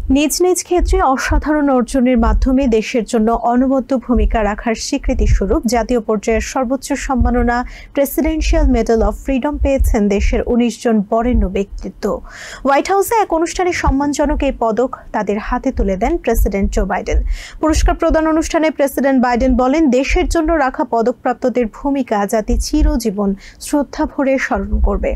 নিজ নিজ ক্ষেত্রে অসাধারণ অর্জনের মাধ্যমে দেশের জন্য অনবদ্য ভূমিকা রাখার স্বীকৃতি স্বরূপ জাতীয় পর্যায়ের সর্বোচ্চ সম্মাননা প্রেসিডেন্সিয়াল মেডেল অফ ফ্রিডম পেয়েছেন দেশের ১৯ জন বরেণ্য ব্যক্তিত্ব। হোয়াইট হাউসে এক অনুষ্ঠানে সম্মানজনক এই পদক তাদের হাতে তুলে দেন প্রেসিডেন্ট জো বাইডেন। পুরস্কার প্রদান অনুষ্ঠানে প্রেসিডেন্ট বাইডেন বলেন, দেশের জন্য রাখা পদকপ্রাপ্তদের ভূমিকা জাতি চিরজীবন শ্রদ্ধা ভরে স্মরণ করবে।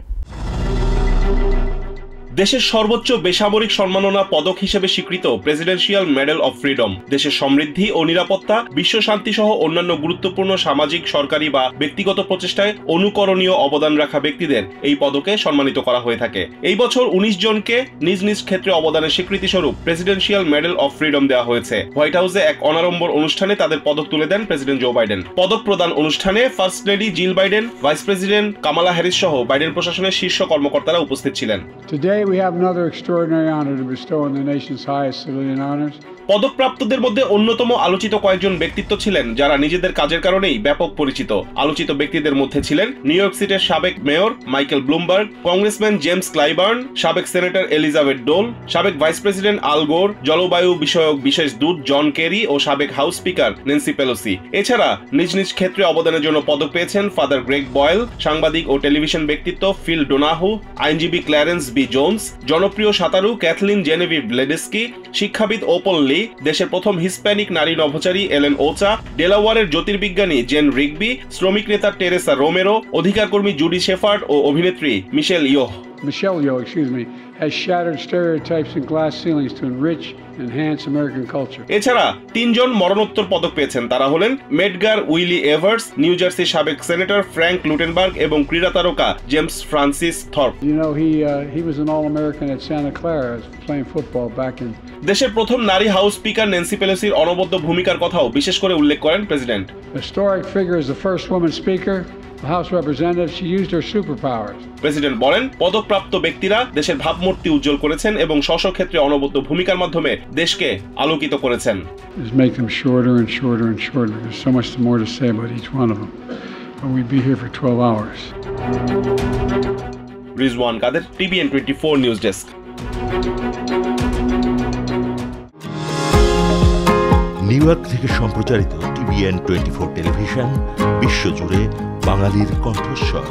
দেশের সর্বোচ্চ বেসামরিক সম্মাননা পদক হিসেবে স্বীকৃত প্রেসিডেন্সিয়াল মেডেল অফ ফ্রিডম দেশের সমৃদ্ধি ও নিরাপত্তা, বিশ্ব শান্তি সহ অন্যান্য গুরুত্বপূর্ণ সামাজিক, সরকারি বা ব্যক্তিগত প্রচেষ্টায় অনুকরণীয় অবদান রাখা ব্যক্তিদের এই পদকে সম্মানিত করা হয়ে থাকে। এই বছর ১৯ জনকে নিজ নিজ ক্ষেত্রে অবদানের স্বীকৃতি স্বরূপ প্রেসিডেন্সিয়াল মেডেল অফ ফ্রিডম দেওয়া হয়েছে। হোয়াইট হাউসে এক অনাড়ম্বর অনুষ্ঠানে তাদের পদক তুলে দেন প্রেসিডেন্ট জো বাইডেন। পদক প্রদান অনুষ্ঠানে first lady Jill Biden, vice president Kamala Harris সহ বাইডেন প্রশাসনের শীর্ষ কর্মকর্তারা উপস্থিত ছিলেন। We have another extraordinary honor to bestow on the nation's highest civilian honors. পদকপ্রাপ্তদের মধ্যে অন্যতম আলোচিত কয়েকজন ব্যক্তিত্ব ছিলেন যারা নিজেদের কাজের কারণেই ব্যাপক পরিচিত। আলোচিত ব্যক্তিদের মধ্যে ছিলেন নিউ ইয়র্ক সিটির সাবেক mayor Michael Bloomberg, congressman James Clyburn, সাবেক সেনেটর এলিজাবেথ ডোল, সাবেক ভাইস প্রেসিডেন্ট আল গোর, জলবায়ু বিষয়ক বিশেষ দূত জন কেরি ও সাবেক হাউস স্পিকার ন্যান্সি পেলোসি। এছাড়া নিজ নিজ ক্ষেত্রে অবদানের জন্য পদক পেয়েছেন ফাদার গ্রেগ বয়েল, সাংবাদিক ও টেলিভিশন ব্যক্তিত্ব ফিল ডোনাহু, আইনজীবী ক্ল্যারেন্স বি জোন্স, জনপ্রিয় সাঁতারু ক্যাথলিন জেনেভিভ ব্লেডেস্কি, শিক্ষাবিদ ওপল লি, দেশের প্রথম হিস্প্যানিক নারী নভোচারী এলেন ওচা, ডেলাওয়ারের জ্যোতির্বিজ্ঞানী জেন রিগবি, শ্রমিক নেতা টেরেসা রোমেরো, অধিকার কর্মী জুডি শেফার্ড ও অভিনেত্রী মিশেল ইয়োহ has shattered stereotypes and glass ceilings to enrich and enhance American culture. এছাড়া ৩ জন মরণোত্তর পদক পেয়েছেন। তারা হলেন মেডগার উইলি এভার্স, নিউ জার্সির সাবেক সেনেটর ফ্র্যাঙ্ক লুটেনবার্গ এবং ক্রীড়া তারকা James Francis Thorpe. He was an All-American at Santa Clara playing football back in. দেশের প্রথম নারী হাউস স্পিকার ন্যান্সি পেলোসির অনবদ্য ভূমিকার কথাও বিশেষ করে উল্লেখ করেন president. Historic figure as the first woman speaker, the House of Representatives, she used her superpowers. President বলেন, পদকপ্রাপ্ত ব্যক্তিরা দেশের ভাবমূর্তি উজ্জ্বল করেছেন এবং স্ব ক্ষেত্রে অনবদ্য ভূমিকার মাধ্যমে দেশকে আলোকিত করেছেন। Make them shorter and shorter and shorter. There's so much more to say about each one of them. But we'd be here for 12 hours. Rizwan Kader, TVN 24 news desk. New York থেকে সম্প্রচারিত TVN 24 টেলিভিশন বিশ্বজুড়ে বাঙালির কণ্ঠস্বর।